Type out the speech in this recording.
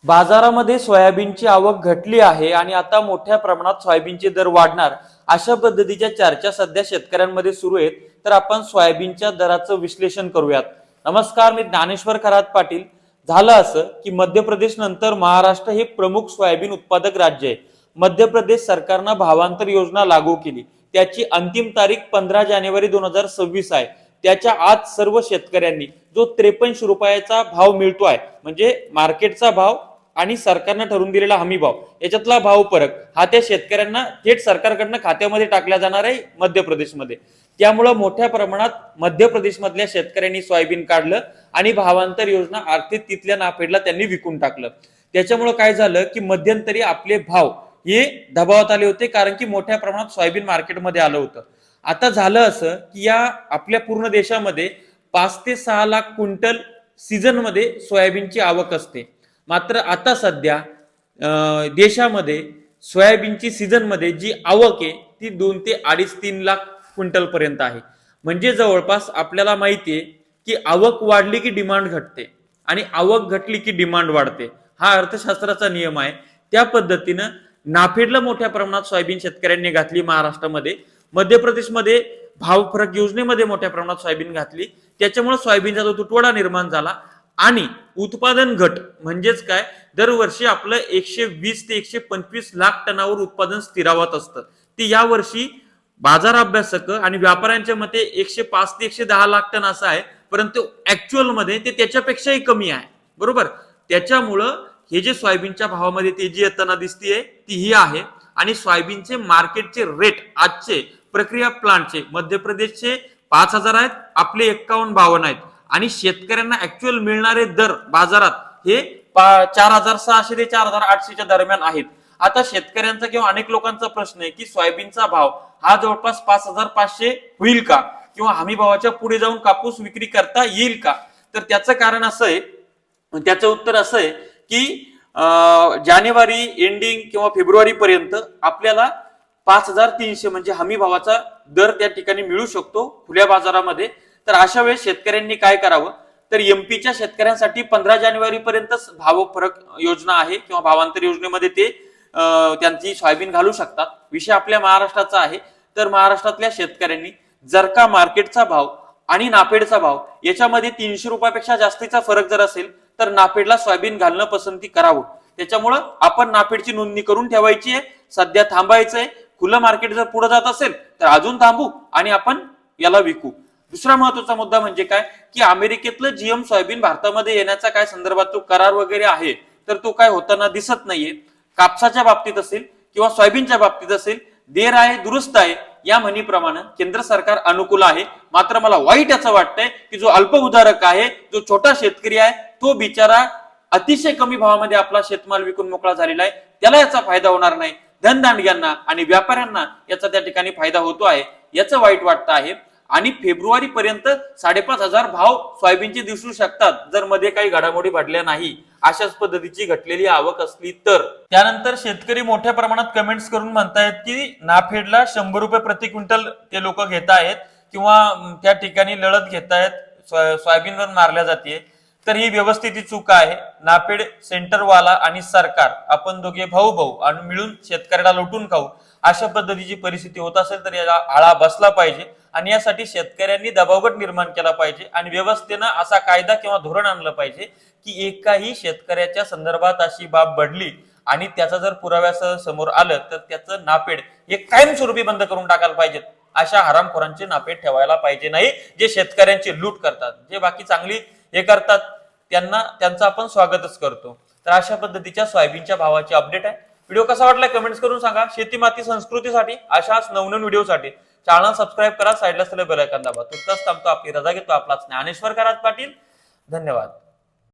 बाजारामध्ये सोयाबीनची आवक घटली आहे आणि आता मोठ्या प्रमाणात सोयाबीनचे दर वाढणार अशा पद्धतीच्या चर्चा सध्या शेतकऱ्यांमध्ये सुरू आहेत. तर आपण सोयाबीनच्या दराचं विश्लेषण करूयात. नमस्कार, मी ज्ञानेश्वर खरात पाटील. झालं असं की मध्य प्रदेश नंतर महाराष्ट्र हे प्रमुख सोयाबीन उत्पादक राज्य आहे. मध्य प्रदेश सरकारनं भावांतर योजना लागू केली. त्याची अंतिम तारीख 15 जानेवारी 2026 आहे. त्याच्या आत सर्व शेतकऱ्यांनी जो 53 रुपयाचा भाव मिळतोय, म्हणजे मार्केटचा भाव आणि सरकारनं ठरवून दिलेला हमी भाव याच्यातला भाव फरक हा त्या शेतकऱ्यांना थेट सरकारकडनं खात्यामध्ये टाकला जाणार आहे मध्य प्रदेशमध्ये. त्यामुळे मोठ्या प्रमाणात मध्य प्रदेशमधल्या शेतकऱ्यांनी सोयाबीन काढलं आणि भावांतर योजना अर्थात तिथल्या नाफेडला त्यांनी विकून टाकलं. त्याच्यामुळे काय झालं की मध्यंतरी आपले भाव हे दबावात आले होते, कारण की मोठ्या प्रमाणात सोयाबीन मार्केटमध्ये आलं होतं. आता झालं असं की या आपल्या पूर्ण देशामध्ये 5 ते 6 लाख क्विंटल सीझन मध्ये सोयाबीनची आवक असते. मात्र आता सध्या देशामध्ये सोयाबीनची सीझन मध्ये जी आवक आहे ती 2 ते 2.5-3 लाख क्विंटल पर्यंत आहे. म्हणजे जवळपास आपल्याला माहितीये की आवक वाढली की डिमांड घटते आणि आवक घटली की डिमांड वाढते. हा अर्थशास्त्राचा नियम आहे. त्या पद्धतीनं नाफेडला मोठ्या प्रमाणात सोयाबीन शेतकऱ्यांनी घातली महाराष्ट्रामध्ये. मध्य प्रदेशमध्ये भाव फरक योजनेमध्ये मोठ्या प्रमाणात सोयाबीन घातली. त्याच्यामुळे सोयाबीनचा जो तुटवडा निर्माण झाला आणि उत्पादन घट म्हणजेच काय, दरवर्षी आपलं 120 ते 125 लाख टनावर उत्पादन स्थिरावत असतं. ते यावर्षी बाजार अभ्यासक आणि व्यापाऱ्यांच्या मते 105 ते 110 लाख टन असं आहे, परंतु ऍक्च्युअल मध्ये ते त्याच्यापेक्षाही कमी आहे. बरोबर. त्याच्यामुळं हे जे सोयाबीनच्या भावामध्ये तेजी येताना दिसतीये ती ही आहे. आणि सोयाबीनचे मार्केटचे रेट आजचे प्रक्रिया प्लांटचे मध्य प्रदेशचे 5,000 आहेत, आपले 51-52 आहेत आणि शेतकऱ्यांना ऍक्च्युअल मिळणारे दर बाजारात हे 4,600 ते 4,800 दरम्यान आहेत. आता शेतकऱ्यांचा किंवा अनेक लोकांचा प्रश्न आहे की सोयाबीनचा भाव हा जवळपास 5,500 होईल का, किंवा हमी भावाच्या पुढे जाऊन कापूस विक्री करता येईल का. तर त्याचं कारण असं आहे, त्याचं उत्तर असं आहे की जानेवारी एंडिंग किंवा फेब्रुवारी पर्यंत आपल्याला 5,300 म्हणजे हमी भावाचा दर त्या ठिकाणी मिळू शकतो खुल्या बाजारामध्ये. तर अशा वेळेस शेतकऱ्यांनी काय करावं, तर एमपीच्या शेतकऱ्यांसाठी 15 जानेवारी पर्यंत भाव फरक योजना आहे किंवा भावांतर योजनेमध्ये ते त्यांची सोयाबीन घालू शकतात. विषय आपल्या महाराष्ट्राचा आहे. तर महाराष्ट्रातल्या शेतकऱ्यांनी जर का मार्केटचा भाव आणि नाफेडचा भाव याच्यामध्ये 300 रुपयापेक्षा जास्तीचा फरक जर असेल तर नाफेडला सोयाबीन घालणं पसंती करावं. त्याच्यामुळं आपण नाफेडची नोंदणी करून ठेवायची आहे. सध्या थांबायचंय. खुलं मार्केट जर पुढे जात असेल तर अजून थांबू आणि आपण याला विकू. दुसरा महत्वाचा मुद्दा म्हणजे काय की अमेरिकेतलं जीएम सोयाबीन भारतामध्ये येण्याचा काय संदर्भात तो करार वगैरे आहे, तर तो काय होताना दिसत नाहीये. कापसाच्या बाबतीत असेल किंवा सोयाबीनच्या बाबतीत असेल, देर आहे दुरुस्त आहे या म्हणीप्रमाणे केंद्र सरकार अनुकूल आहे. मात्र मला वाईट असं वाटतंय की जो अल्प उधारक आहे, जो छोटा शेतकरी आहे, तो बिचारा अतिशय कमी भावामध्ये आपला शेतमाल विकून मोकळा झालेला आहे. त्याला याचा फायदा होणार नाही. धनदांडग्यांना आणि व्यापाऱ्यांना याचा त्या ठिकाणी फायदा होतो आहे, याचं वाईट वाटतं आहे. आणि फेब्रुवारी पर्यंत 5,500 भाव सोयाबीनचे दिसू शकतात जर मध्ये काही घडामोडी घडल्या नाही, अशाच पद्धतीची घटलेली आवक असली तर. त्यानंतर शेतकरी मोठ्या प्रमाणात कमेंट्स करून म्हणतायत की नाफेडला 100 रुपये प्रति क्विंटल ते लोक घेत आहेत किंवा त्या ठिकाणी लढत घेत आहेत, सोयाबीनवर मारल्या जाते. तर ही व्यवस्थित चूक आहे. नाफेड सेंटरवाला आणि सरकार आपण दोघे भाऊ भाऊ आणि मिळून शेतकऱ्याला लुटून खाऊ अशा पद्धतीची परिस्थिती होत असेल तर याला आळा बसला पाहिजे आणि यासाठी शेतकऱ्यांनी दबावगट निर्माण केला पाहिजे आणि व्यवस्थेनं असा कायदा किंवा धोरण आणलं पाहिजे की एकाही शेतकऱ्याच्या संदर्भात अशी बाब घडली आणि त्याचा जर पुराव्यासह समोर आलं तर त्याचं नाफेड हे कायमस्वरूपी बंद करून टाकायला पाहिजेत. अशा हरामखोरांचे नाफेड ठेवायला पाहिजे नाही, जे शेतकऱ्यांची लूट करतात. जे बाकी चांगली हे करतात त्यांचं आपण स्वागतच करतो. तर अशा पद्धतीच्या सोयाबीनच्या भावाची अपडेट आहे. व्हिडिओ कसा वाटला कमेंट्स करून सांगा. शेती माती संस्कृतीसाठी अशाच नवनवीन व्हिडिओसाठी चॅनल सबस्क्राईब करा, साईडला असलेलं बेल आयकॉन दाबा. तुर्तास थांबतो, आपली रजा घेतो. आपलाच ज्ञानेश्वर खरात पाटील. धन्यवाद.